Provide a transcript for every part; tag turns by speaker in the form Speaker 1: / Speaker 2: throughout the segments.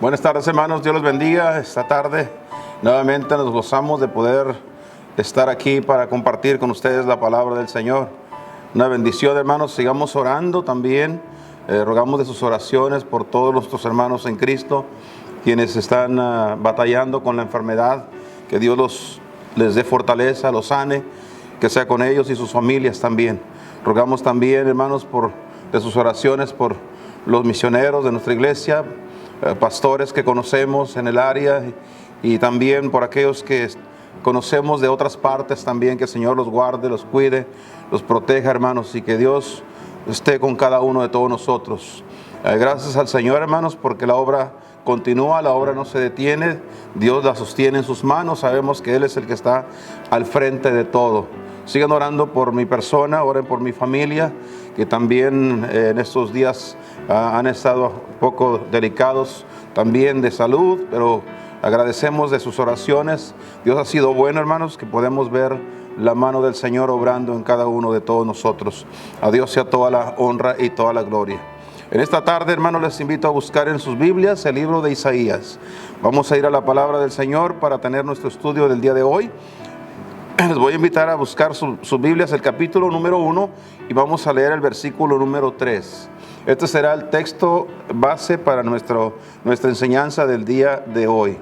Speaker 1: Buenas tardes, hermanos, Dios los bendiga. Esta tarde nuevamente nos gozamos de poder estar aquí para compartir con ustedes la palabra del Señor. Una bendición, hermanos. Sigamos orando también. Rogamos de sus oraciones por todos nuestros hermanos en Cristo, quienes están batallando con la enfermedad. Que Dios les dé fortaleza, los sane, que sea con ellos y sus familias también. Rogamos también, hermanos, de sus oraciones por los misioneros de nuestra iglesia, pastores que conocemos en el área, y también por aquellos que conocemos de otras partes también. Que el Señor los guarde, los cuide, los proteja, hermanos, y que Dios esté con cada uno de todos nosotros. Gracias al Señor, hermanos, porque la obra continúa, la obra no se detiene. Dios la sostiene en sus manos. Sabemos que Él es el que está al frente de todo. Sigan orando por mi persona, oren por mi familia, que también en estos días han estado un poco delicados también de salud, pero agradecemos de sus oraciones. Dios ha sido bueno, hermanos, que podemos ver la mano del Señor obrando en cada uno de todos nosotros. A Dios sea toda la honra y toda la gloria. En esta tarde, hermanos, les invito a buscar en sus Biblias el libro de Isaías. Vamos a ir a la palabra del Señor para tener nuestro estudio del día de hoy. Les voy a invitar a buscar sus Biblias, el capítulo número 1, y vamos a leer el versículo número 3. Este será el texto base para nuestra enseñanza del día de hoy.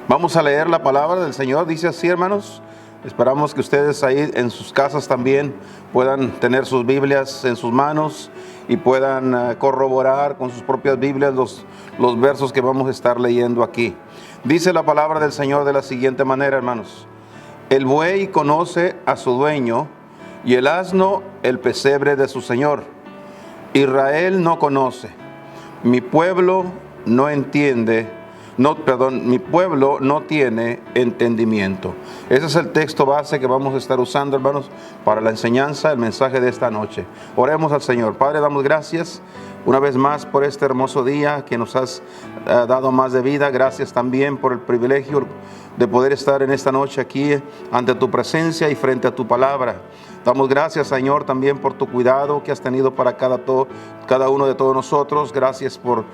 Speaker 1: Vamos a leer la palabra del Señor. Dice así, hermanos. Esperamos que ustedes ahí en sus casas también puedan tener sus Biblias en sus manos y puedan corroborar con sus propias Biblias los versos que vamos a estar leyendo aquí. Dice la palabra del Señor de la siguiente manera, hermanos. El buey conoce a su dueño y el asno el pesebre de su señor. Israel no conoce, mi pueblo no entiende. Mi pueblo no tiene entendimiento. Ese es el texto base que vamos a estar usando, hermanos, para la enseñanza, el mensaje de esta noche. Oremos al Señor. Padre, damos gracias una vez más por este hermoso día que nos has dado más de vida. Gracias también por el privilegio de poder estar en esta noche aquí ante tu presencia y frente a tu palabra. Damos gracias, Señor, también por tu cuidado que has tenido para cada uno de todos nosotros. Gracias por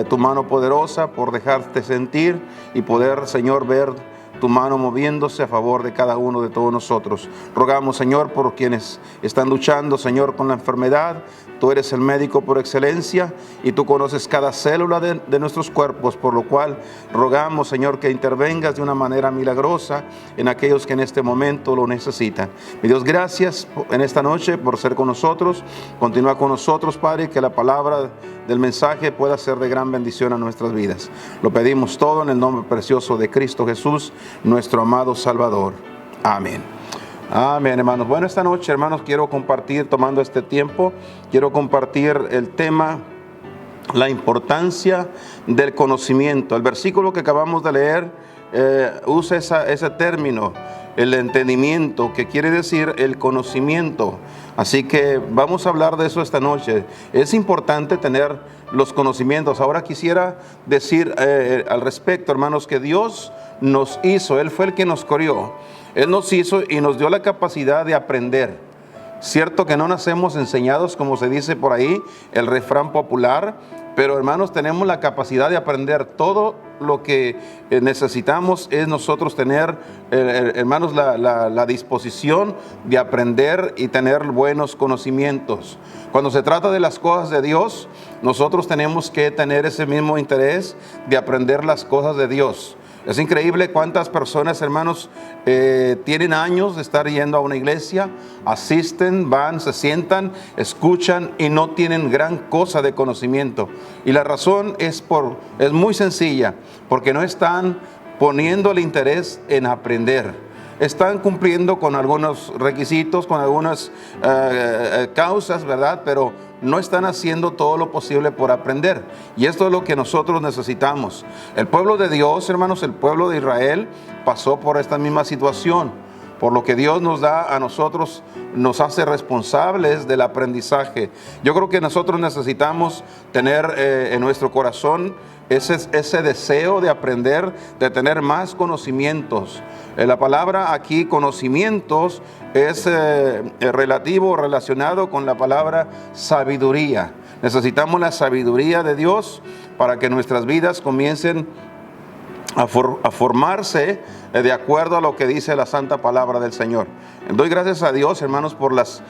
Speaker 1: tu mano poderosa, por dejarte sentir y poder, Señor, ver tu mano moviéndose a favor de cada uno de todos nosotros. Rogamos, Señor, por quienes están luchando, Señor, con la enfermedad. Tú eres el médico por excelencia y tú conoces cada célula de nuestros cuerpos, por lo cual rogamos, Señor, que intervengas de una manera milagrosa en aquellos que en este momento lo necesitan. Mi Dios, gracias en esta noche por ser con nosotros. Continúa con nosotros, Padre, que la palabra del mensaje pueda ser de gran bendición a nuestras vidas. Lo pedimos todo en el nombre precioso de Cristo Jesús, nuestro amado Salvador. Amén. Amén, hermanos. Bueno, esta noche, hermanos, quiero compartir, tomando este tiempo, quiero compartir el tema, la importancia del conocimiento. El versículo que acabamos de leer usa ese término, el entendimiento, que quiere decir el conocimiento. Así que vamos a hablar de eso esta noche. Es importante tener los conocimientos. Ahora quisiera decir al respecto, hermanos, que Dios nos hizo, Él fue el que nos creó. Él nos hizo y nos dio la capacidad de aprender. Cierto que no nacemos enseñados, como se dice por ahí, el refrán popular, pero hermanos, tenemos la capacidad de aprender. Todo lo que necesitamos es nosotros tener, hermanos, la disposición de aprender y tener buenos conocimientos. Cuando se trata de las cosas de Dios, nosotros tenemos que tener ese mismo interés de aprender las cosas de Dios. Es increíble cuántas personas, hermanos, tienen años de estar yendo a una iglesia, asisten, van, se sientan, escuchan y no tienen gran cosa de conocimiento. Y la razón es muy sencilla, porque no están poniendo el interés en aprender. Están cumpliendo con algunos requisitos, con algunas causas, ¿verdad? Pero no están haciendo todo lo posible por aprender. Y esto es lo que nosotros necesitamos. El pueblo de Dios, hermanos, el pueblo de Israel pasó por esta misma situación. Por lo que Dios nos da a nosotros, nos hace responsables del aprendizaje. Yo creo que nosotros necesitamos tener en nuestro corazón ese deseo de aprender, de tener más conocimientos. La palabra aquí, conocimientos, es relacionado con la palabra sabiduría. Necesitamos la sabiduría de Dios para que nuestras vidas comiencen a formarse de acuerdo a lo que dice la santa palabra del Señor. Doy gracias a Dios, hermanos, por las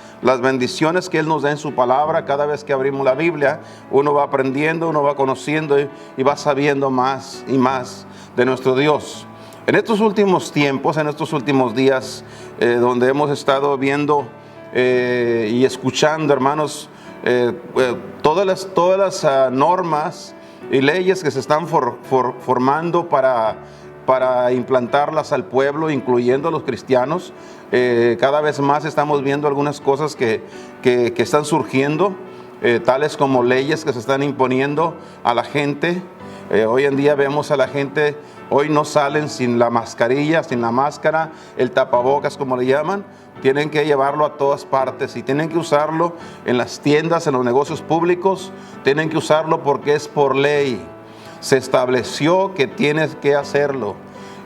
Speaker 1: bendiciones que Él nos da en su palabra. Cada vez que abrimos la Biblia, uno va aprendiendo, uno va conociendo y va sabiendo más y más de nuestro Dios. En estos últimos tiempos, en estos últimos días, donde hemos estado viendo y escuchando, hermanos, todas las normas y leyes que se están formando para implantarlas al pueblo, incluyendo a los cristianos. Cada vez más estamos viendo algunas cosas que están surgiendo, tales como leyes que se están imponiendo a la gente. Hoy en día vemos a la gente, hoy no salen sin la mascarilla, sin la máscara, el tapabocas como le llaman. Tienen que llevarlo a todas partes y tienen que usarlo en las tiendas, en los negocios públicos. Tienen que usarlo porque es por ley. Se estableció que tienes que hacerlo.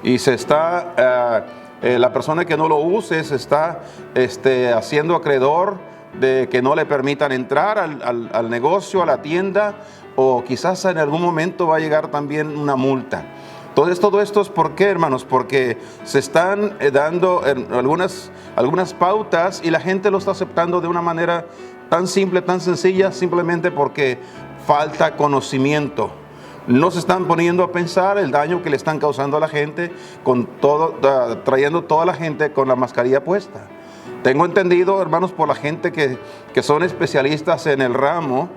Speaker 1: Y se está, la persona que no lo use se está haciendo acreedor de que no le permitan entrar al negocio, a la tienda, o quizás en algún momento va a llegar también una multa. Entonces, todo esto es ¿por qué, hermanos? Porque se están dando algunas pautas y la gente lo está aceptando de una manera tan simple, tan sencilla, simplemente porque falta conocimiento. No se están poniendo a pensar el daño que le están causando a la gente, trayendo toda la gente con la mascarilla puesta. Tengo entendido, hermanos, por la gente que son especialistas en el ramo,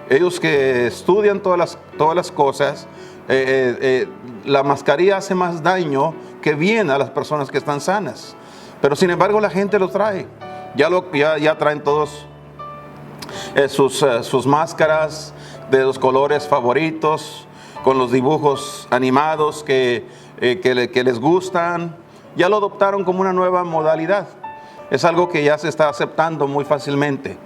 Speaker 1: ellos que estudian todas las cosas, la mascarilla hace más daño que bien a las personas que están sanas. Pero sin embargo la gente lo trae. Ya traen todos sus máscaras de los colores favoritos, con los dibujos animados que les gustan. Ya lo adoptaron como una nueva modalidad. Es algo que ya se está aceptando muy fácilmente.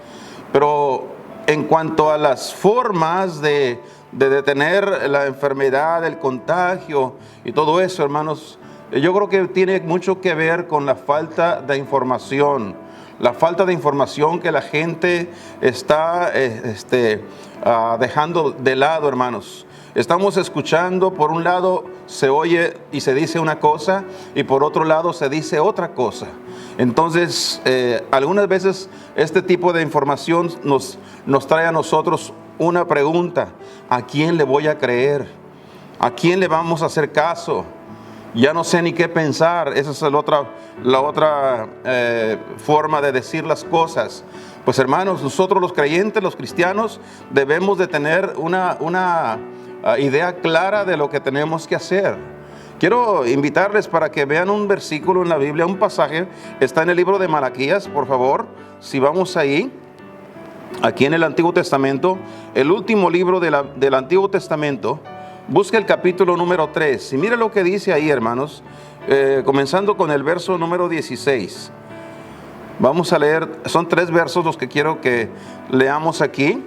Speaker 1: Pero en cuanto a las formas de detener la enfermedad, el contagio y todo eso, hermanos, yo creo que tiene mucho que ver con la falta de información. La falta de información que la gente está dejando de lado, hermanos. Estamos escuchando, por un lado se oye y se dice una cosa, y por otro lado se dice otra cosa. Entonces, algunas veces este tipo de información nos trae a nosotros una pregunta: ¿a quién le voy a creer? ¿A quién le vamos a hacer caso? Ya no sé ni qué pensar. Esa es la otra forma de decir las cosas. Pues, hermanos, nosotros los creyentes, los cristianos, debemos de tener una idea clara de lo que tenemos que hacer. Quiero invitarles para que vean un versículo en la Biblia, un pasaje. Está en el libro de Malaquías, por favor. Si vamos ahí, aquí en el Antiguo Testamento, el último libro del Antiguo Testamento, busca el capítulo número 3. Y mire lo que dice ahí, hermanos, comenzando con el verso número 16. Vamos a leer, son 3 versos los que quiero que leamos aquí.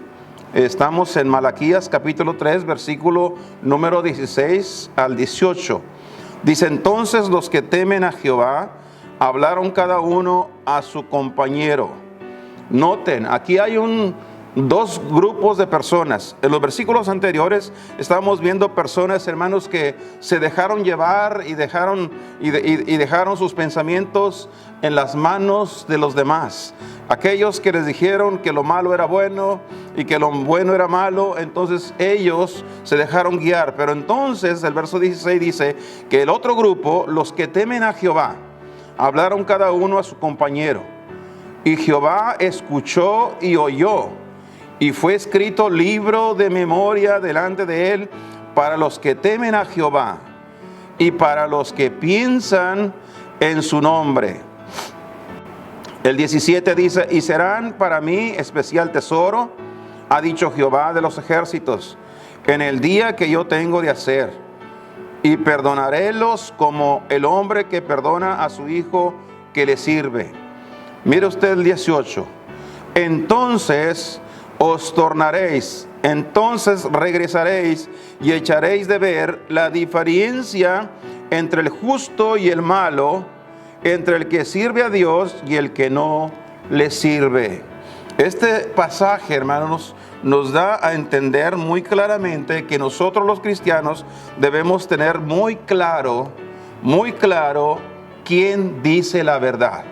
Speaker 1: Estamos en Malaquías capítulo 3, versículo número 16 al 18. Dice: entonces los que temen a Jehová hablaron cada uno a su compañero. Noten, aquí hay dos grupos de personas. En los versículos anteriores estábamos viendo personas, hermanos, que se dejaron llevar y dejaron sus pensamientos en las manos de los demás. Aquellos que les dijeron que lo malo era bueno y que lo bueno era malo, entonces ellos se dejaron guiar. Pero entonces el verso 16 dice que el otro grupo, los que temen a Jehová, hablaron cada uno a su compañero. Y Jehová escuchó y oyó, y fue escrito libro de memoria delante de él para los que temen a Jehová y para los que piensan en su nombre. El 17 dice: y serán para mí especial tesoro, ha dicho Jehová de los ejércitos, en el día que yo tengo de hacer, y perdonarélos como el hombre que perdona a su hijo que le sirve. Mire usted el 18. Entonces os tornaréis, entonces regresaréis y echaréis de ver la diferencia entre el justo y el malo, entre el que sirve a Dios y el que no le sirve. Este pasaje, hermanos, nos da a entender muy claramente que nosotros los cristianos debemos tener muy claro quién dice la verdad.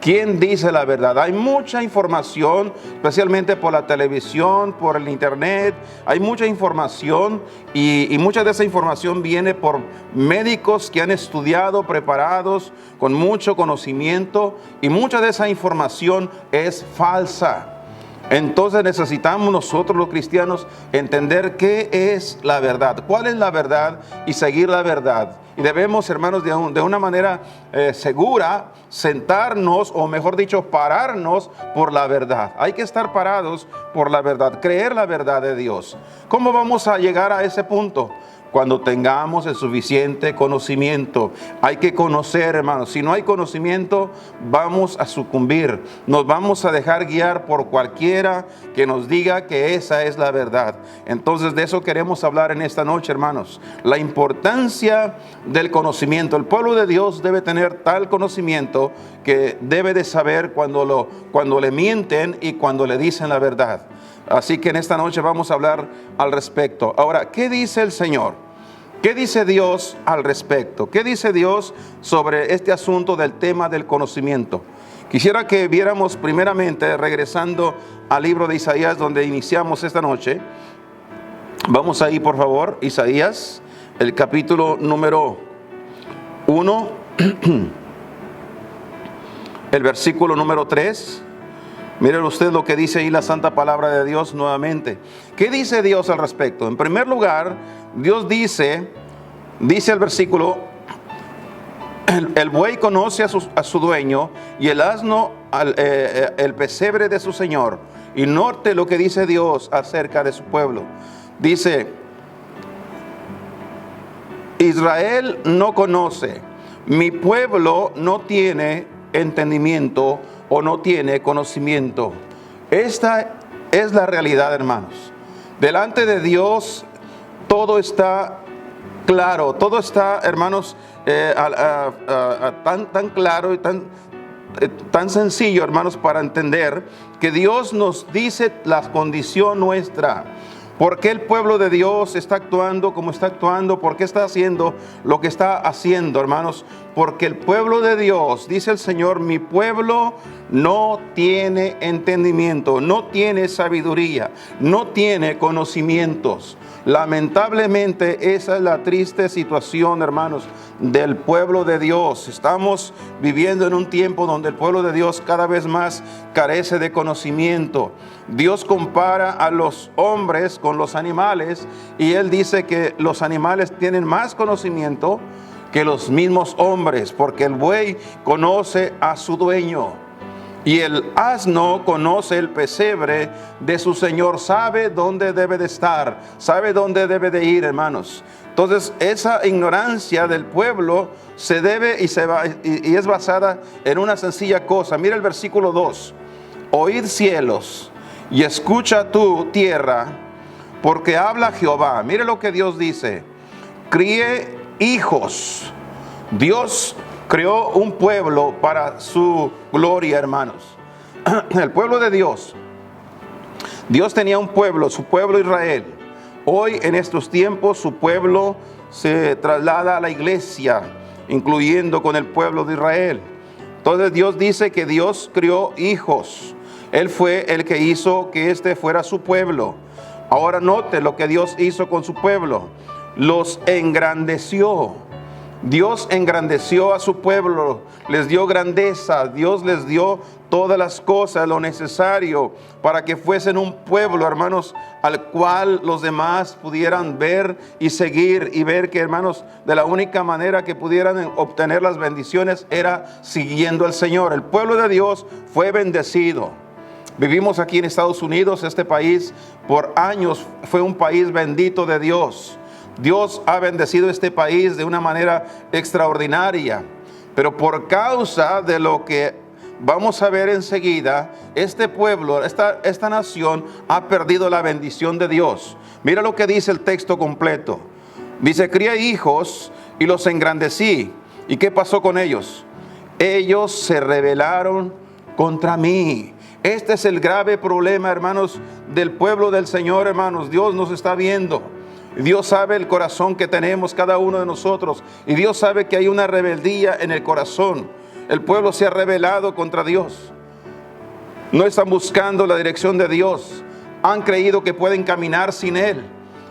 Speaker 1: ¿Quién dice la verdad? Hay mucha información, especialmente por la televisión, por el internet. Hay mucha información y mucha de esa información viene por médicos que han estudiado, preparados, con mucho conocimiento, y mucha de esa información es falsa. Entonces necesitamos nosotros los cristianos entender qué es la verdad, cuál es la verdad y seguir la verdad. Y debemos, hermanos, de una manera segura sentarnos, o mejor dicho, pararnos por la verdad. Hay que estar parados por la verdad, creer la verdad de Dios. ¿Cómo vamos a llegar a ese punto? Cuando tengamos el suficiente conocimiento. Hay que conocer, hermanos. Si no hay conocimiento, vamos a sucumbir. Nos vamos a dejar guiar por cualquiera que nos diga que esa es la verdad. Entonces, de eso queremos hablar en esta noche, hermanos. La importancia del conocimiento. El pueblo de Dios debe tener tal conocimiento que debe de saber cuando le mienten y cuando le dicen la verdad. Así que en esta noche vamos a hablar al respecto. Ahora, ¿qué dice el Señor? ¿Qué dice Dios al respecto? ¿Qué dice Dios sobre este asunto del tema del conocimiento? Quisiera que viéramos primeramente, regresando al libro de Isaías, donde iniciamos esta noche. Vamos ahí, por favor, Isaías, el capítulo número 1, el versículo número 3. Miren usted lo que dice ahí la santa palabra de Dios nuevamente. ¿Qué dice Dios al respecto? En primer lugar, Dios dice el versículo: el buey conoce a su dueño, y el asno el pesebre de su señor. Y note lo que dice Dios acerca de su pueblo. Dice: Israel no conoce, mi pueblo no tiene entendimiento o no tiene conocimiento. Esta es la realidad, hermanos. Delante de Dios todo está claro, todo está, hermanos, tan claro y tan sencillo, hermanos, para entender que Dios nos dice la condición nuestra. ¿Por qué el pueblo de Dios está actuando como está actuando? ¿Por qué está haciendo lo que está haciendo, hermanos? Porque el pueblo de Dios, dice el Señor, mi pueblo no tiene entendimiento, no tiene sabiduría, no tiene conocimientos. Lamentablemente esa es la triste situación, hermanos, del pueblo de Dios. Estamos viviendo en un tiempo donde el pueblo de Dios cada vez más carece de conocimiento. Dios compara a los hombres con los animales, y Él dice que los animales tienen más conocimiento que los mismos hombres, porque el buey conoce a su dueño y el asno conoce el pesebre de su señor, sabe dónde debe de estar, sabe dónde debe de ir, hermanos. Entonces, esa ignorancia del pueblo se debe y es basada en una sencilla cosa. Mira el versículo 2: oíd cielos y escucha tú tierra, porque habla Jehová. Mire lo que Dios dice: críe hijos. Dios creó un pueblo para su gloria, hermanos. El pueblo de Dios. Dios tenía un pueblo, su pueblo Israel. Hoy, en estos tiempos, su pueblo se traslada a la iglesia, incluyendo con el pueblo de Israel. Entonces Dios dice que Dios crió hijos. Él fue el que hizo que este fuera su pueblo. Ahora note lo que Dios hizo con su pueblo. Los engrandeció. Dios engrandeció a su pueblo, les dio grandeza, Dios les dio todas las cosas, lo necesario para que fuesen un pueblo, hermanos, al cual los demás pudieran ver y seguir, y ver que, hermanos, de la única manera que pudieran obtener las bendiciones era siguiendo al Señor. El pueblo de Dios fue bendecido. Vivimos aquí en Estados Unidos. Este país por años fue un país bendito de Dios. Dios ha bendecido este país de una manera extraordinaria, pero por causa de lo que vamos a ver enseguida, este pueblo, esta nación ha perdido la bendición de Dios. Mira lo que dice el texto completo. Dice: crié hijos y los engrandecí. ¿Y qué pasó con ellos? Ellos se rebelaron contra mí. Este es el grave problema, hermanos, del pueblo del Señor, hermanos. Dios nos está viendo. Dios sabe el corazón que tenemos cada uno de nosotros. Y Dios sabe que hay una rebeldía en el corazón. El pueblo se ha rebelado contra Dios. No están buscando la dirección de Dios. Han creído que pueden caminar sin Él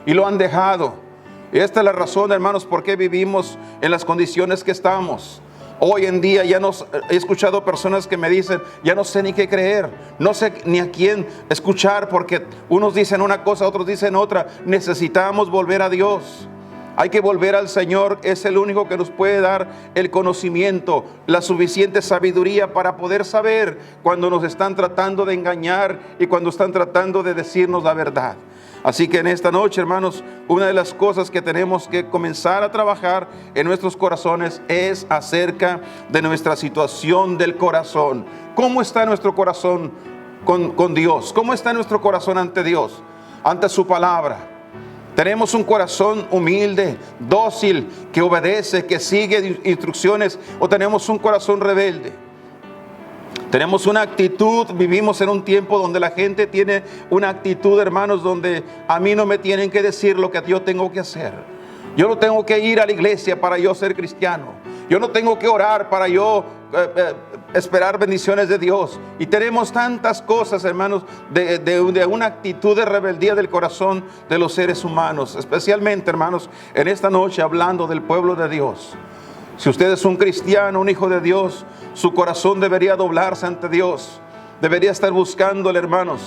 Speaker 1: y lo han dejado. Y esta es la razón, hermanos, por qué vivimos en las condiciones que estamos. Hoy en día he escuchado personas que me dicen, ya no sé ni qué creer, no sé ni a quién escuchar, porque unos dicen una cosa, otros dicen otra. Necesitamos volver a Dios. Hay que volver al Señor. Es el único que nos puede dar el conocimiento, la suficiente sabiduría para poder saber cuando nos están tratando de engañar y cuando están tratando de decirnos la verdad. Así que en esta noche, hermanos, una de las cosas que tenemos que comenzar a trabajar en nuestros corazones es acerca de nuestra situación del corazón. ¿Cómo está nuestro corazón con Dios? ¿Cómo está nuestro corazón ante Dios, ante su palabra? ¿Tenemos un corazón humilde, dócil, que obedece, que sigue instrucciones? ¿O tenemos un corazón rebelde? Tenemos una actitud, vivimos en un tiempo donde la gente tiene una actitud, hermanos, donde a mí no me tienen que decir lo que yo tengo que hacer. Yo no tengo que ir a la iglesia para yo ser cristiano. Yo no tengo que orar para yo esperar bendiciones de Dios. Y tenemos tantas cosas, hermanos, de una actitud de rebeldía del corazón de los seres humanos. Especialmente, hermanos, en esta noche hablando del pueblo de Dios. Si usted es un cristiano, un hijo de Dios, su corazón debería doblarse ante Dios. Debería estar buscándole, hermanos,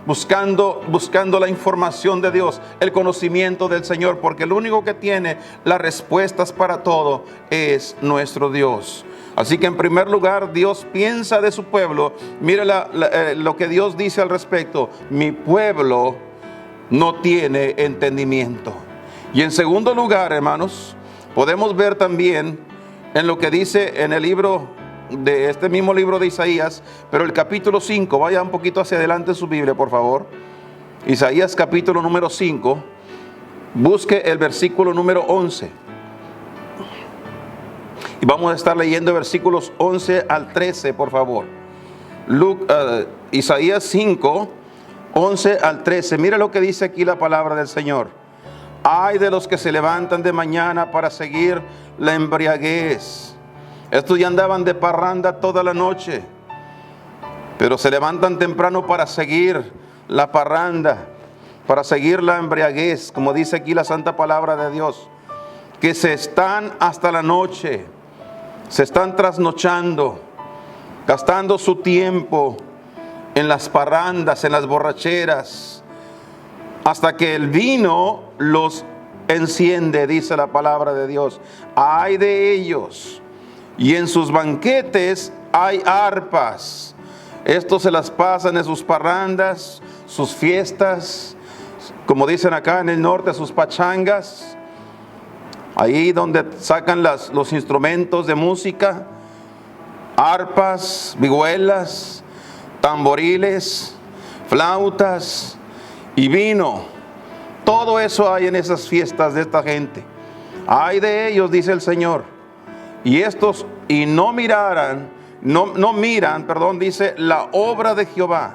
Speaker 1: buscando la información de Dios, el conocimiento del Señor, porque el único que tiene las respuestas para todo es nuestro Dios. Así que en primer lugar, Dios piensa de su pueblo. Mire lo que Dios dice al respecto: mi pueblo no tiene entendimiento. Y en segundo lugar, hermanos, podemos ver también en lo que dice en el libro de este mismo libro de Isaías, pero el capítulo 5, vaya un poquito hacia adelante en su Biblia, por favor. Isaías capítulo número 5, busque el versículo número 11. Y vamos a estar leyendo versículos 11 al 13, por favor. Isaías 5, 11 al 13. Mira lo que dice aquí la palabra del Señor. Ay de los que se levantan de mañana para seguir la embriaguez. Estos ya andaban de parranda toda la noche, pero se levantan temprano para seguir la parranda, para seguir la embriaguez, como dice aquí la santa palabra de Dios, que se están hasta la noche, se están trasnochando, gastando su tiempo en las parrandas, en las borracheras, hasta que el vino los enciende, dice la palabra de Dios. Ay de ellos. Y en sus banquetes hay arpas. Estos se las pasan en sus parrandas, sus fiestas, como dicen acá en el norte, sus pachangas. Ahí donde sacan los instrumentos de música, arpas, vihuelas, tamboriles, flautas y vino. Todo eso hay en esas fiestas de esta gente. Ay de ellos, dice el Señor. Y estos no miran, dice, la obra de Jehová.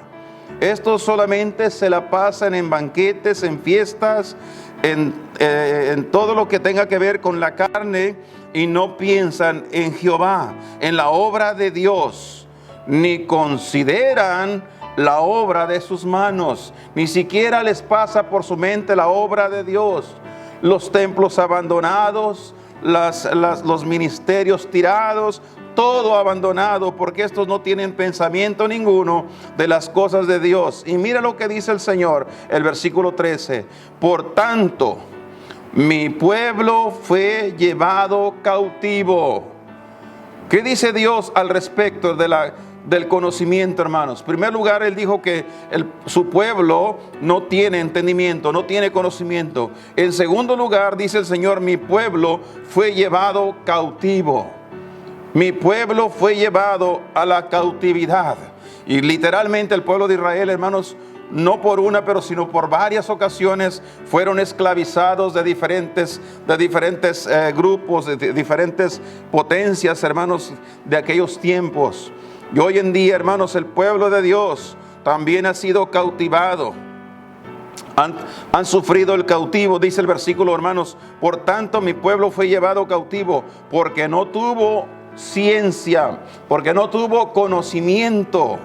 Speaker 1: Estos solamente se la pasan en banquetes, en fiestas, en todo lo que tenga que ver con la carne, y no piensan en Jehová, en la obra de Dios, ni consideran la obra de sus manos, ni siquiera les pasa por su mente la obra de Dios. Los templos abandonados, los ministerios tirados, todo abandonado, porque estos no tienen pensamiento ninguno de las cosas de Dios. Y mira lo que dice el Señor, el versículo 13: por tanto, mi pueblo fue llevado cautivo. ¿Qué dice Dios al respecto del conocimiento, hermanos? En primer lugar, Él dijo que su pueblo no tiene entendimiento, no tiene conocimiento. En segundo lugar, dice el Señor, mi pueblo fue llevado cautivo. Mi pueblo fue llevado a la cautividad. Y literalmente el pueblo de Israel, hermanos, no por una, pero sino por varias ocasiones fueron esclavizados de diferentes grupos, de diferentes potencias, hermanos, de aquellos tiempos. Y hoy en día, hermanos, el pueblo de Dios también ha sido cautivado. Han sufrido el cautivo, dice el versículo, hermanos. Por tanto, mi pueblo fue llevado cautivo porque no tuvo ciencia, porque no tuvo conocimiento.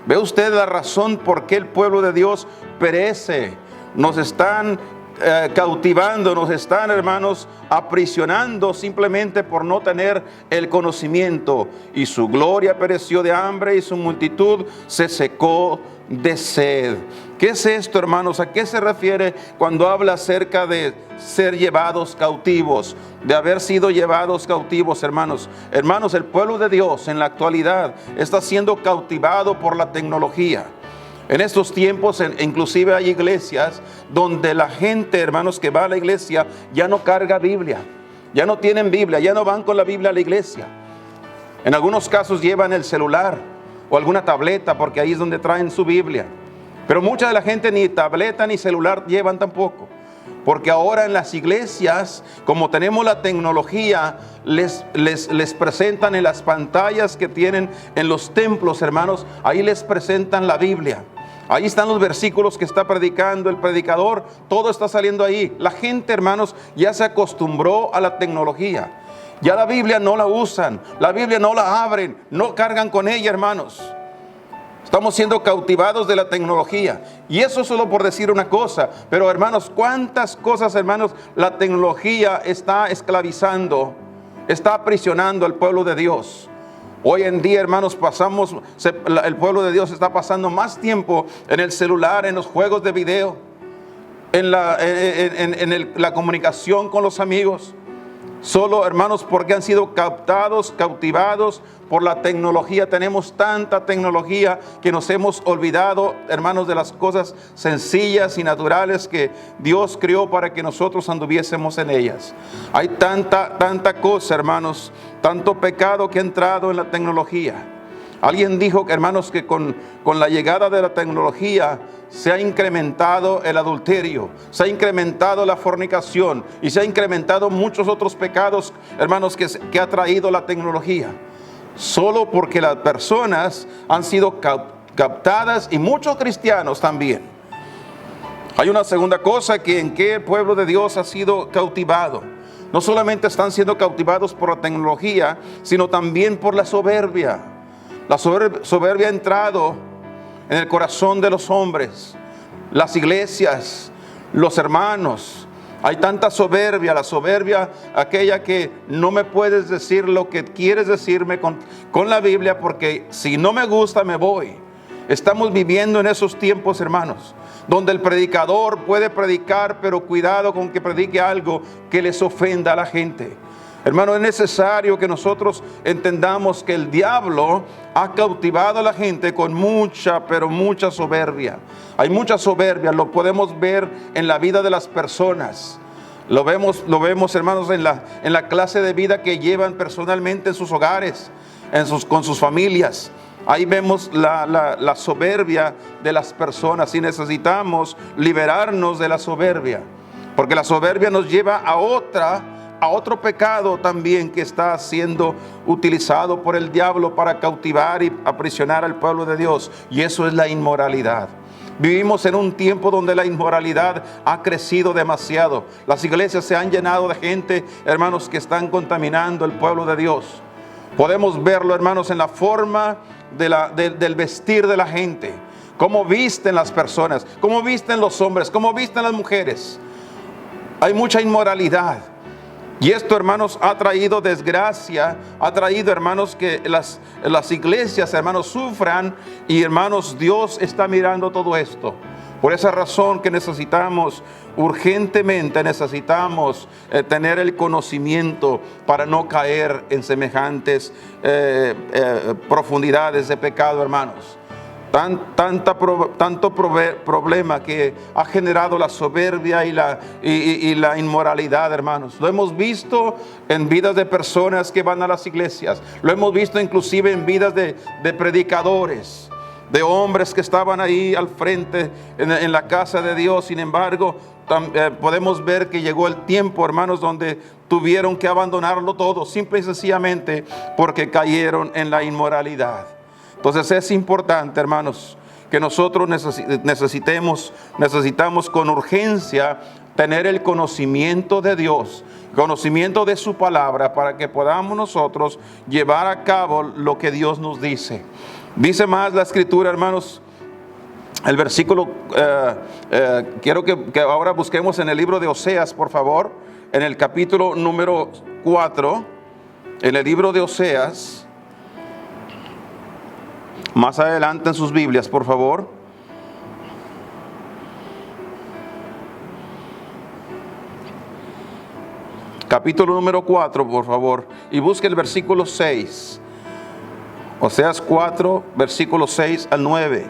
Speaker 1: ¿Ve usted la razón por qué el pueblo de Dios perece? Nos están cautivando, nos están, hermanos, aprisionando simplemente por no tener el conocimiento. Y su gloria pereció de hambre y su multitud se secó de sed. ¿Qué es esto, hermanos? ¿A qué se refiere cuando habla acerca de ser llevados cautivos? De haber sido llevados cautivos, hermanos. Hermanos, el pueblo de Dios en la actualidad está siendo cautivado por la tecnología. En estos tiempos, inclusive hay iglesias donde la gente, hermanos, que va a la iglesia ya no carga Biblia, ya no tienen Biblia, ya no van con la Biblia a la iglesia. En algunos casos llevan el celular o alguna tableta porque ahí es donde traen su Biblia. Pero mucha de la gente ni tableta ni celular llevan tampoco. Porque ahora en las iglesias, como tenemos la tecnología, les presentan en las pantallas que tienen en los templos, hermanos, ahí les presentan la Biblia. Ahí están los versículos que está predicando el predicador, todo está saliendo ahí. La gente, hermanos, ya se acostumbró a la tecnología. Ya la Biblia no la usan, la Biblia no la abren, no cargan con ella, hermanos. Estamos siendo cautivados de la tecnología. Y eso solo por decir una cosa. Pero, hermanos, ¿cuántas cosas, hermanos, la tecnología está esclavizando, está aprisionando al pueblo de Dios? Hoy en día, hermanos, el pueblo de Dios está pasando más tiempo en el celular, en los juegos de video, en la comunicación con los amigos. Solo, hermanos, porque han sido cautivados por la tecnología. Tenemos tanta tecnología que nos hemos olvidado, hermanos, de las cosas sencillas y naturales que Dios creó para que nosotros anduviésemos en ellas. Hay tanta cosa, hermanos, tanto pecado que ha entrado en la tecnología. Alguien dijo, hermanos, que con la llegada de la tecnología se ha incrementado el adulterio, se ha incrementado la fornicación y se ha incrementado muchos otros pecados, hermanos, que ha traído la tecnología. Solo porque las personas han sido captadas, y muchos cristianos también. Hay una segunda cosa en que el pueblo de Dios ha sido cautivado. No solamente están siendo cautivados por la tecnología, sino también por la soberbia. La soberbia ha entrado en el corazón de los hombres, las iglesias, los hermanos. Hay tanta soberbia, la soberbia aquella que no me puedes decir lo que quieres decirme con la Biblia, porque si no me gusta me voy. Estamos viviendo en esos tiempos, hermanos, donde el predicador puede predicar, pero cuidado con que predique algo que les ofenda a la gente. Hermano, es necesario que nosotros entendamos que el diablo ha cautivado a la gente con mucha, pero mucha soberbia. Hay mucha soberbia, lo podemos ver en la vida de las personas. Lo vemos, hermanos, en la clase de vida que llevan personalmente en sus hogares, con sus familias. Ahí vemos la soberbia de las personas, y necesitamos liberarnos de la soberbia, porque la soberbia nos lleva a otro pecado también que está siendo utilizado por el diablo para cautivar y aprisionar al pueblo de Dios, y eso es la inmoralidad. Vivimos en un tiempo donde la inmoralidad ha crecido demasiado. Las iglesias se han llenado de gente, hermanos, que están contaminando el pueblo de Dios. Podemos verlo, hermanos, en la forma del vestir de la gente, cómo visten las personas, cómo visten los hombres, cómo visten las mujeres. Hay mucha inmoralidad. Y esto, hermanos, ha traído desgracia, ha traído, hermanos, que las iglesias, hermanos, sufran. Y, hermanos, Dios está mirando todo esto. Por esa razón que urgentemente necesitamos tener el conocimiento para no caer en semejantes profundidades de pecado, hermanos. Tanto problema que ha generado la soberbia y la inmoralidad, hermanos. Lo hemos visto en vidas de personas que van a las iglesias. Lo hemos visto inclusive en vidas de predicadores, de hombres que estaban ahí al frente en la casa de Dios. Sin embargo, podemos ver que llegó el tiempo, hermanos, donde tuvieron que abandonarlo todo, simple y sencillamente porque cayeron en la inmoralidad. Entonces es importante, hermanos, que nosotros necesitamos con urgencia tener el conocimiento de Dios, conocimiento de su palabra, para que podamos nosotros llevar a cabo lo que Dios nos dice. Dice más la Escritura, hermanos, el versículo, quiero que ahora busquemos en el libro de Oseas, por favor, en el capítulo número 4, en el libro de Oseas, más adelante en sus Biblias, por favor. Capítulo número 4, por favor, y busque el versículo 6. Oseas 4, versículo 6 al 9.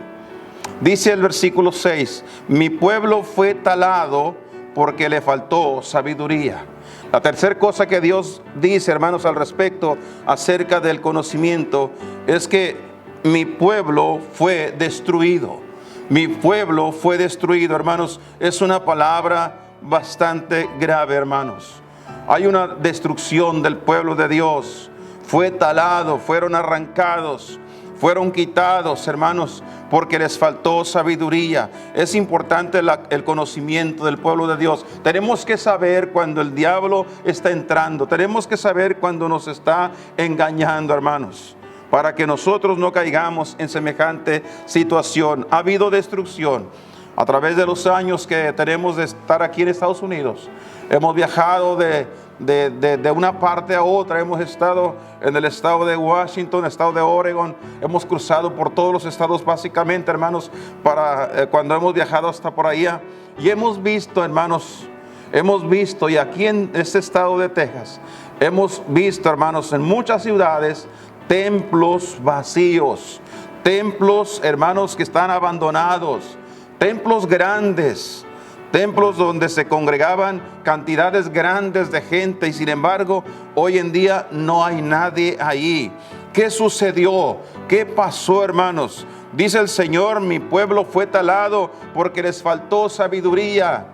Speaker 1: Dice el versículo 6: mi pueblo fue talado porque le faltó sabiduría. La tercera cosa que Dios dice, hermanos, al respecto acerca del conocimiento, es que mi pueblo fue destruido. Mi pueblo fue destruido, hermanos. Es una palabra bastante grave, hermanos. Hay una destrucción del pueblo de Dios. Fue talado, fueron arrancados, fueron quitados, hermanos, porque les faltó sabiduría. Es importante el conocimiento del pueblo de Dios. Tenemos que saber cuando el diablo está entrando. Tenemos que saber cuando nos está engañando, hermanos, para que nosotros no caigamos en semejante situación. Ha habido destrucción a través de los años que tenemos de estar aquí en Estados Unidos. Hemos viajado de una parte a otra. Hemos estado en el estado de Washington, estado de Oregon. Hemos cruzado por todos los estados básicamente, hermanos, cuando hemos viajado hasta por allá. Y hemos visto, hermanos, y aquí en este estado de Texas, hemos visto, hermanos, en muchas ciudades, templos vacíos. Templos, hermanos, que están abandonados. Templos grandes. Templos donde se congregaban cantidades grandes de gente, y sin embargo, hoy en día no hay nadie ahí. ¿Qué sucedió? ¿Qué pasó, hermanos? Dice el Señor: mi pueblo fue talado porque les faltó sabiduría.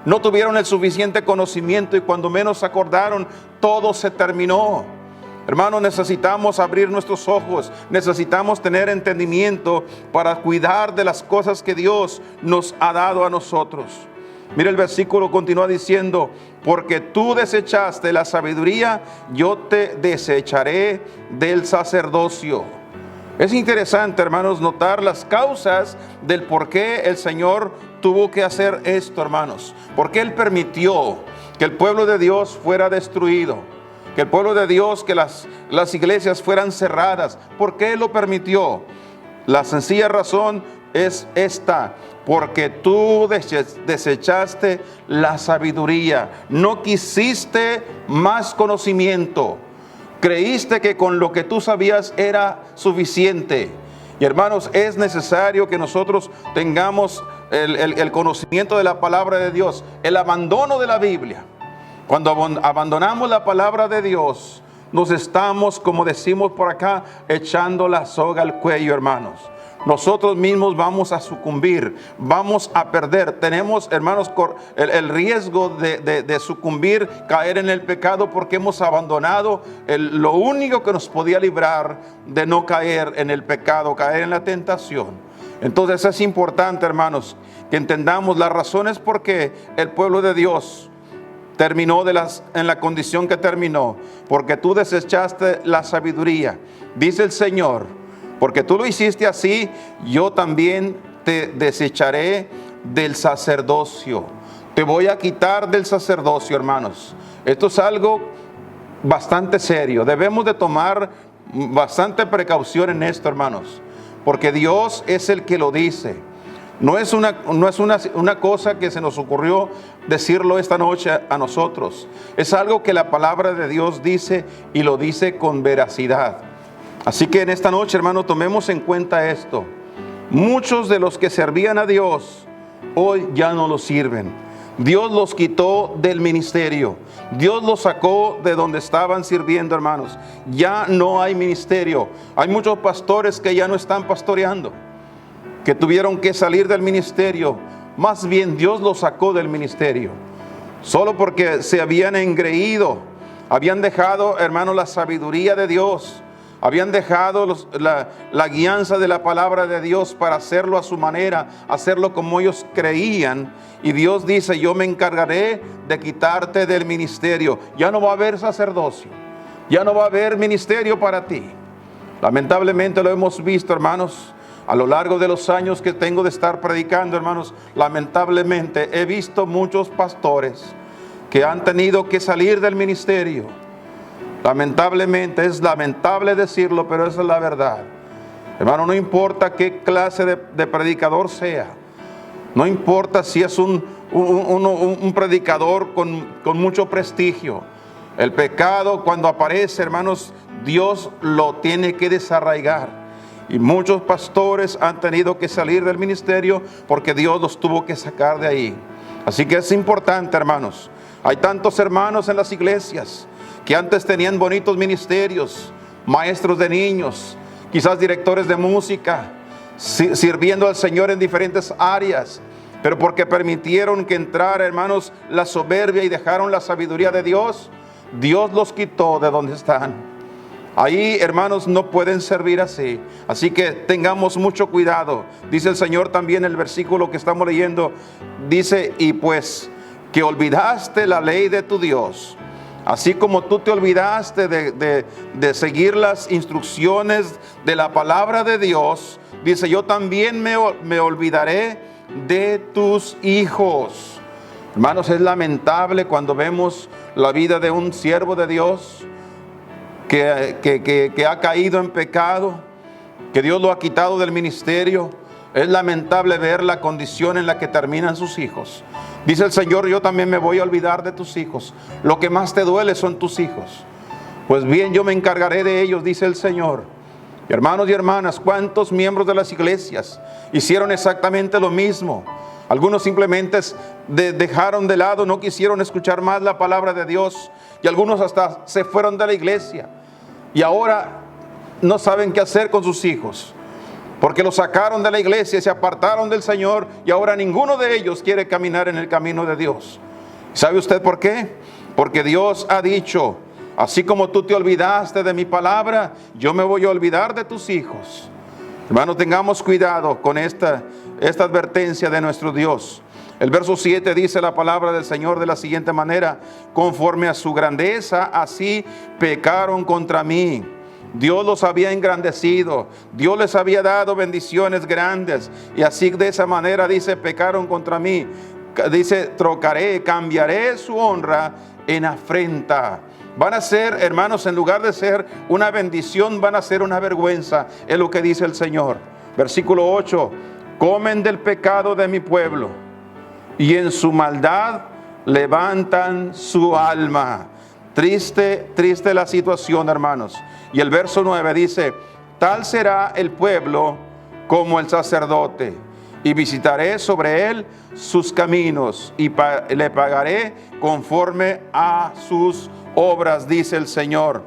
Speaker 1: No tuvieron el suficiente conocimiento, y cuando menos acordaron, todo se terminó. Hermanos, necesitamos abrir nuestros ojos, necesitamos tener entendimiento para cuidar de las cosas que Dios nos ha dado a nosotros. Mira, el versículo continúa diciendo: porque tú desechaste la sabiduría, yo te desecharé del sacerdocio. Es interesante, hermanos, notar las causas del por qué el Señor tuvo que hacer esto, hermanos. ¿Por qué Él permitió que el pueblo de Dios fuera destruido? Que el pueblo de Dios, que las iglesias fueran cerradas. ¿Por qué lo permitió? La sencilla razón es esta: porque tú desechaste la sabiduría. No quisiste más conocimiento. Creíste que con lo que tú sabías era suficiente. Y hermanos, es necesario que nosotros tengamos el conocimiento de la palabra de Dios, el abandono de la Biblia. Cuando abandonamos la palabra de Dios, nos estamos, como decimos por acá, echando la soga al cuello, hermanos. Nosotros mismos vamos a sucumbir, vamos a perder. Tenemos, hermanos, el riesgo de sucumbir, caer en el pecado, porque hemos abandonado lo único que nos podía librar de no caer en el pecado, caer en la tentación. Entonces es importante, hermanos, que entendamos las razones por qué el pueblo de Dios terminó en la condición que terminó. Porque tú desechaste la sabiduría. Dice el Señor: porque tú lo hiciste así, yo también te desecharé del sacerdocio. Te voy a quitar del sacerdocio, hermanos. Esto es algo bastante serio. Debemos de tomar bastante precaución en esto, hermanos, porque Dios es el que lo dice. No es una cosa que se nos ocurrió decirlo esta noche a nosotros. Es algo que la palabra de Dios dice, y lo dice con veracidad. Así que en esta noche, hermano, tomemos en cuenta esto. Muchos de los que servían a Dios hoy ya no lo sirven. Dios los quitó del ministerio. Dios los sacó de donde estaban sirviendo, hermanos. Ya no hay ministerio. Hay muchos pastores que ya no están pastoreando, que tuvieron que salir del ministerio. Más bien Dios los sacó del ministerio, solo porque se habían engreído, habían dejado, hermanos, la sabiduría de Dios, Habían dejado la guianza de la palabra de Dios para hacerlo a su manera, hacerlo como ellos creían. Y Dios dice, yo me encargaré de quitarte del ministerio. Ya no va a haber sacerdocio, ya no va a haber ministerio para ti. Lamentablemente lo hemos visto, hermanos, a lo largo de los años que tengo de estar predicando, hermanos. Lamentablemente he visto muchos pastores que han tenido que salir del ministerio. Lamentablemente, es lamentable decirlo, pero esa es la verdad. Hermano, no importa qué clase de predicador sea, no importa si es un predicador con mucho prestigio. El pecado, cuando aparece, hermanos, Dios lo tiene que desarraigar. Y muchos pastores han tenido que salir del ministerio porque Dios los tuvo que sacar de ahí. Así que es importante, hermanos. Hay tantos hermanos en las iglesias que antes tenían bonitos ministerios, maestros de niños, quizás directores de música, sirviendo al Señor en diferentes áreas, pero porque permitieron que entrara, hermanos, la soberbia y dejaron la sabiduría de Dios, Dios los quitó de donde están. Ahí, hermanos, no pueden servir así. Así que tengamos mucho cuidado. Dice el Señor también en el versículo que estamos leyendo, dice, y pues que olvidaste la ley de tu Dios, así como tú te olvidaste de seguir las instrucciones de la palabra de Dios, dice, yo también me olvidaré de tus hijos. Hermanos, es lamentable cuando vemos la vida de un siervo de Dios que ha caído en pecado, que Dios lo ha quitado del ministerio. Es lamentable ver la condición en la que terminan sus hijos. Dice el Señor, yo también me voy a olvidar de tus hijos. Lo que más te duele son tus hijos. Pues bien, yo me encargaré de ellos, dice el Señor. Hermanos y hermanas, ¿cuántos miembros de las iglesias hicieron exactamente lo mismo? Algunos simplemente dejaron de lado, no quisieron escuchar más la palabra de Dios. Y algunos hasta se fueron de la iglesia. Y ahora no saben qué hacer con sus hijos, porque los sacaron de la iglesia, se apartaron del Señor, y ahora ninguno de ellos quiere caminar en el camino de Dios. ¿Sabe usted por qué? Porque Dios ha dicho, así como tú te olvidaste de mi palabra, yo me voy a olvidar de tus hijos. Hermanos, tengamos cuidado con esta advertencia de nuestro Dios. El verso 7 dice la palabra del Señor de la siguiente manera, conforme a su grandeza, así pecaron contra mí. Dios los había engrandecido, Dios les había dado bendiciones grandes, y así de esa manera, dice, pecaron contra mí. Dice, trocaré, cambiaré su honra en afrenta. Van a ser, hermanos, en lugar de ser una bendición, van a ser una vergüenza, es lo que dice el Señor. Versículo 8, comen del pecado de mi pueblo, y en su maldad levantan su alma. Triste la situación, hermanos. Y el verso 9 dice, tal será el pueblo como el sacerdote, y visitaré sobre él sus caminos, y le pagaré conforme a sus obras, dice el Señor.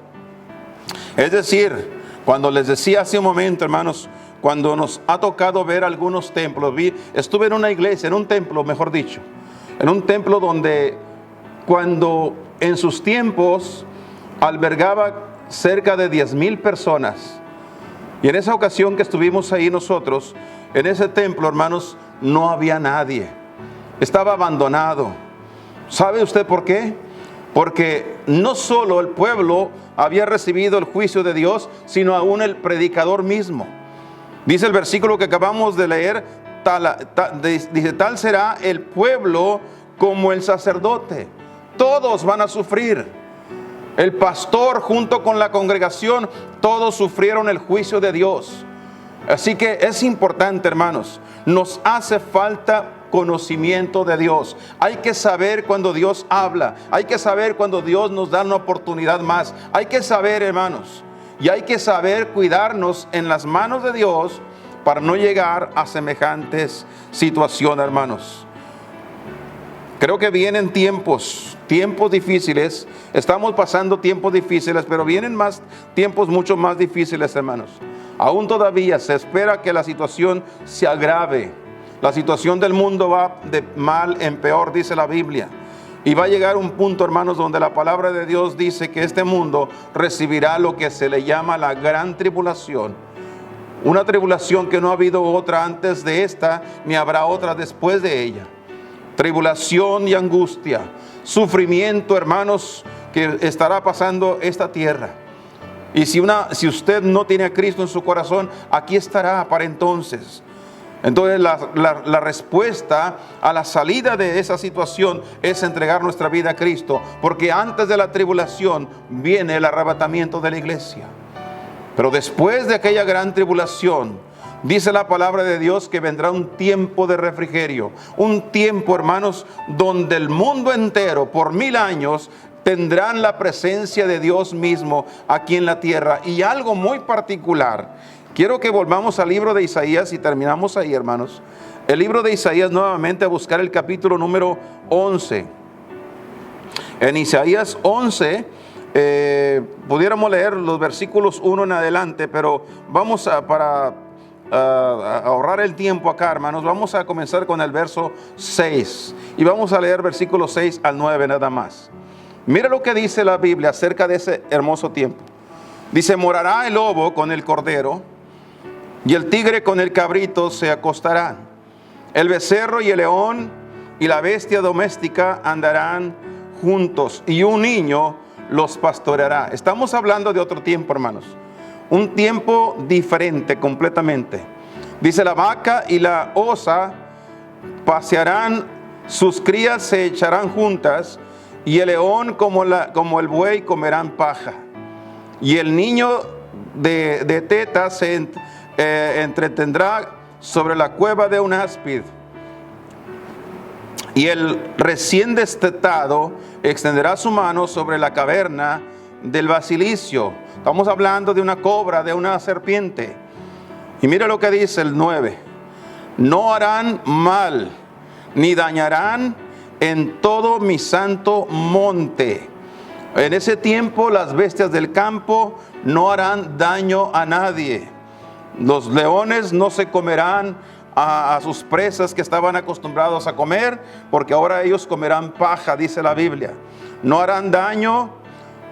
Speaker 1: Es decir, cuando les decía hace un momento, hermanos, cuando nos ha tocado ver algunos templos, estuve en una iglesia, en un templo, mejor dicho, en un templo donde cuando en sus tiempos albergaba cerca de 10,000 personas. Y en esa ocasión que estuvimos ahí nosotros, en ese templo, hermanos, no había nadie. Estaba abandonado. ¿Sabe usted por qué? Porque no solo el pueblo había recibido el juicio de Dios, sino aún el predicador mismo. Dice el versículo que acabamos de leer, dice, tal será el pueblo como el sacerdote. Todos van a sufrir. El pastor junto con la congregación, todos sufrieron el juicio de Dios. Así que es importante, hermanos, nos hace falta conocimiento de Dios. Hay que saber cuando Dios habla, hay que saber cuando Dios nos da una oportunidad más. Hay que saber, hermanos, y hay que saber cuidarnos en las manos de Dios para no llegar a semejantes situaciones, hermanos. Creo que vienen tiempos difíciles. Estamos pasando tiempos difíciles, pero vienen más tiempos mucho más difíciles, hermanos. Aún todavía se espera que la situación se agrave. La situación del mundo va de mal en peor, dice la Biblia. Y va a llegar un punto, hermanos, donde la palabra de Dios dice que este mundo recibirá lo que se le llama la gran tribulación. Una tribulación que no ha habido otra antes de esta, ni habrá otra después de ella. Tribulación y angustia, sufrimiento, hermanos, que estará pasando esta tierra. Y si usted no tiene a Cristo en su corazón, aquí estará para entonces. Entonces la respuesta a la salida de esa situación es entregar nuestra vida a Cristo, porque antes de la tribulación viene el arrebatamiento de la iglesia. Pero después de aquella gran tribulación, dice la palabra de Dios que vendrá un tiempo de refrigerio, un tiempo, hermanos, donde el mundo entero por 1000 años tendrán la presencia de Dios mismo aquí en la tierra. Y algo muy particular. Quiero que volvamos al libro de Isaías y terminamos ahí, hermanos. El libro de Isaías nuevamente, a buscar el capítulo número 11. En Isaías 11, pudiéramos leer los versículos 1 en adelante, pero vamos para ahorrar el tiempo acá, hermanos, vamos a comenzar con el verso 6. Y vamos a leer versículos 6 al 9 nada más. Mira lo que dice la Biblia acerca de ese hermoso tiempo. Dice: morará el lobo con el cordero, y el tigre con el cabrito se acostarán. El becerro y el león y la bestia doméstica andarán juntos, y un niño los pastoreará. Estamos hablando de otro tiempo, hermanos. Un tiempo diferente completamente. Dice: la vaca y la osa pasearán, sus crías se echarán juntas, y el león como el buey comerán paja. Y el niño de tetas se entretendrá sobre la cueva de un áspid, y el recién destetado extenderá su mano sobre la caverna del basilicio. Estamos hablando de una cobra, de una serpiente. Y mira lo que dice el 9: no harán mal, ni dañarán en todo mi santo monte. En ese tiempo las bestias del campo no harán daño a nadie. Los leones no se comerán a sus presas que estaban acostumbrados a comer, porque ahora ellos comerán paja, dice la Biblia. No harán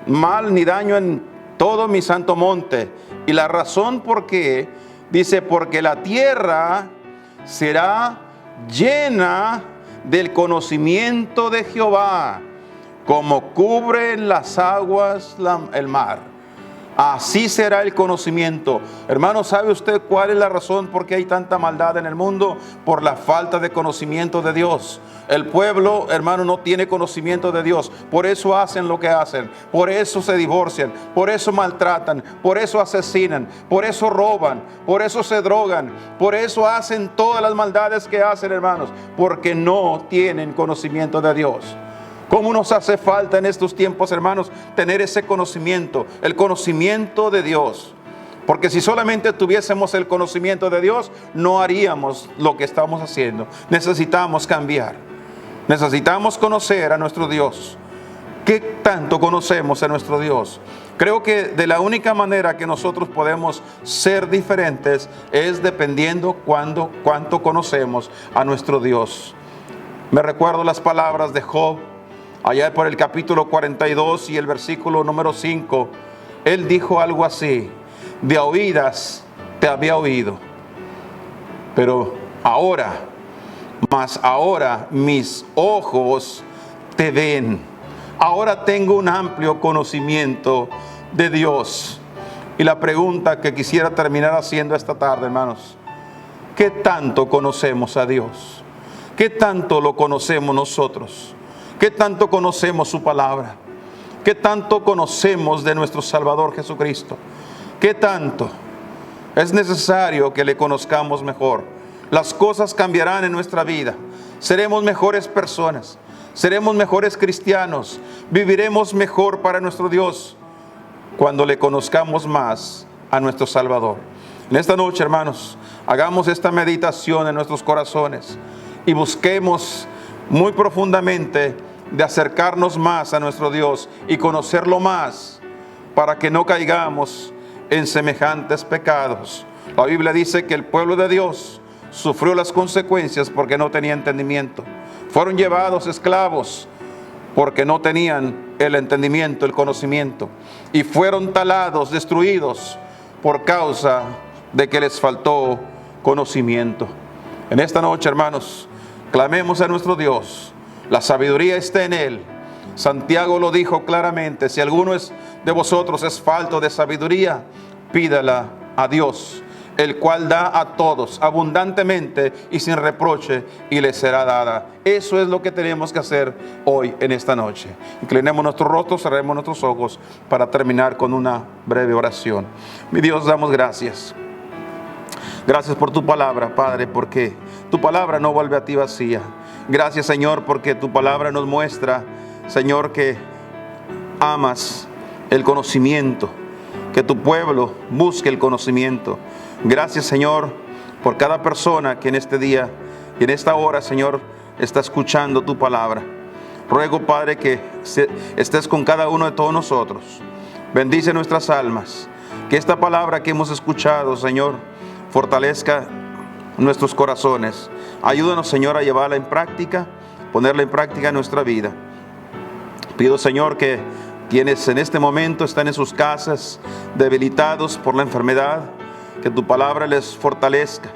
Speaker 1: mal ni daño en todo mi santo monte. Y la razón por qué, dice: porque la tierra será llena del conocimiento de Jehová, como cubren las aguas el mar. Así será el conocimiento. Hermano, ¿sabe usted cuál es la razón por qué hay tanta maldad en el mundo? Por la falta de conocimiento de Dios. El pueblo, hermano, no tiene conocimiento de Dios. Por eso hacen lo que hacen. Por eso se divorcian. Por eso maltratan. Por eso asesinan. Por eso roban. Por eso se drogan. Por eso hacen todas las maldades que hacen, hermanos. Porque no tienen conocimiento de Dios. ¿Cómo nos hace falta en estos tiempos, hermanos, tener ese conocimiento, el conocimiento de Dios? Porque si solamente tuviésemos el conocimiento de Dios, no haríamos lo que estamos haciendo. Necesitamos cambiar. Necesitamos conocer a nuestro Dios. ¿Qué tanto conocemos a nuestro Dios? Creo que de la única manera que nosotros podemos ser diferentes es dependiendo cuánto conocemos a nuestro Dios. Me recuerdo las palabras de Job. Allá por el capítulo 42 y el versículo número 5, él dijo algo así: de oídas te había oído, pero ahora mis ojos te ven. Ahora tengo un amplio conocimiento de Dios. Y la pregunta que quisiera terminar haciendo esta tarde, hermanos: ¿qué tanto conocemos a Dios? ¿Qué tanto lo conocemos nosotros? ¿Qué tanto conocemos su palabra? ¿Qué tanto conocemos de nuestro Salvador Jesucristo? ¿Qué tanto? Es necesario que le conozcamos mejor. Las cosas cambiarán en nuestra vida. Seremos mejores personas. Seremos mejores cristianos. Viviremos mejor para nuestro Dios cuando le conozcamos más a nuestro Salvador. En esta noche, hermanos, hagamos esta meditación en nuestros corazones y busquemos muy profundamente de acercarnos más a nuestro Dios y conocerlo más, para que no caigamos en semejantes pecados. La Biblia dice que el pueblo de Dios sufrió las consecuencias porque no tenía entendimiento. Fueron llevados esclavos porque no tenían el entendimiento, el conocimiento, y fueron talados, destruidos por causa de que les faltó conocimiento. En esta noche, hermanos, clamemos a nuestro Dios. La sabiduría está en Él. Santiago lo dijo claramente: si alguno de vosotros es falto de sabiduría, pídala a Dios, el cual da a todos abundantemente y sin reproche, y le será dada. Eso es lo que tenemos que hacer hoy, en esta noche. Inclinemos nuestros rostros, cerremos nuestros ojos para terminar con una breve oración. Mi Dios, damos gracias. Gracias por tu palabra, Padre, porque tu palabra no vuelve a ti vacía. Gracias, Señor, porque tu palabra nos muestra, Señor, que amas el conocimiento, que tu pueblo busque el conocimiento. Gracias, Señor, por cada persona que en este día y en esta hora, Señor, está escuchando tu palabra. Ruego, Padre, que estés con cada uno de todos nosotros. Bendice nuestras almas. Que esta palabra que hemos escuchado, Señor, fortalezca nuestros corazones. Ayúdanos, Señor, a llevarla en práctica, ponerla en práctica en nuestra vida. Pido, Señor, que quienes en este momento están en sus casas debilitados por la enfermedad, que tu palabra les fortalezca,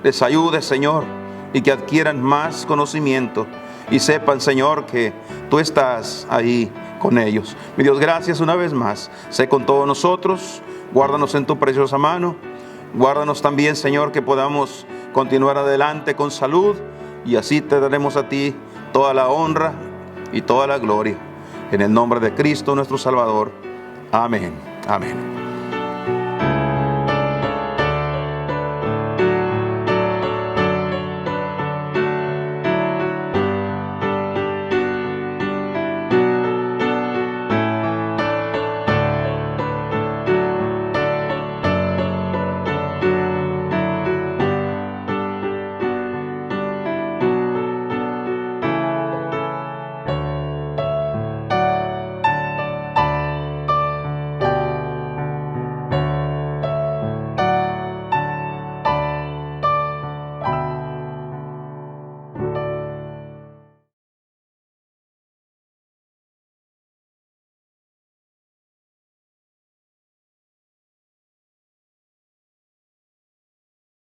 Speaker 1: les ayude, Señor, y que adquieran más conocimiento y sepan, Señor, que tú estás ahí con ellos. Mi Dios, gracias una vez más. Sé con todos nosotros, guárdanos en tu preciosa mano. Guárdanos también, Señor, que podamos continuar adelante con salud, y así te daremos a ti toda la honra y toda la gloria. En el nombre de Cristo nuestro Salvador. Amén. Amén.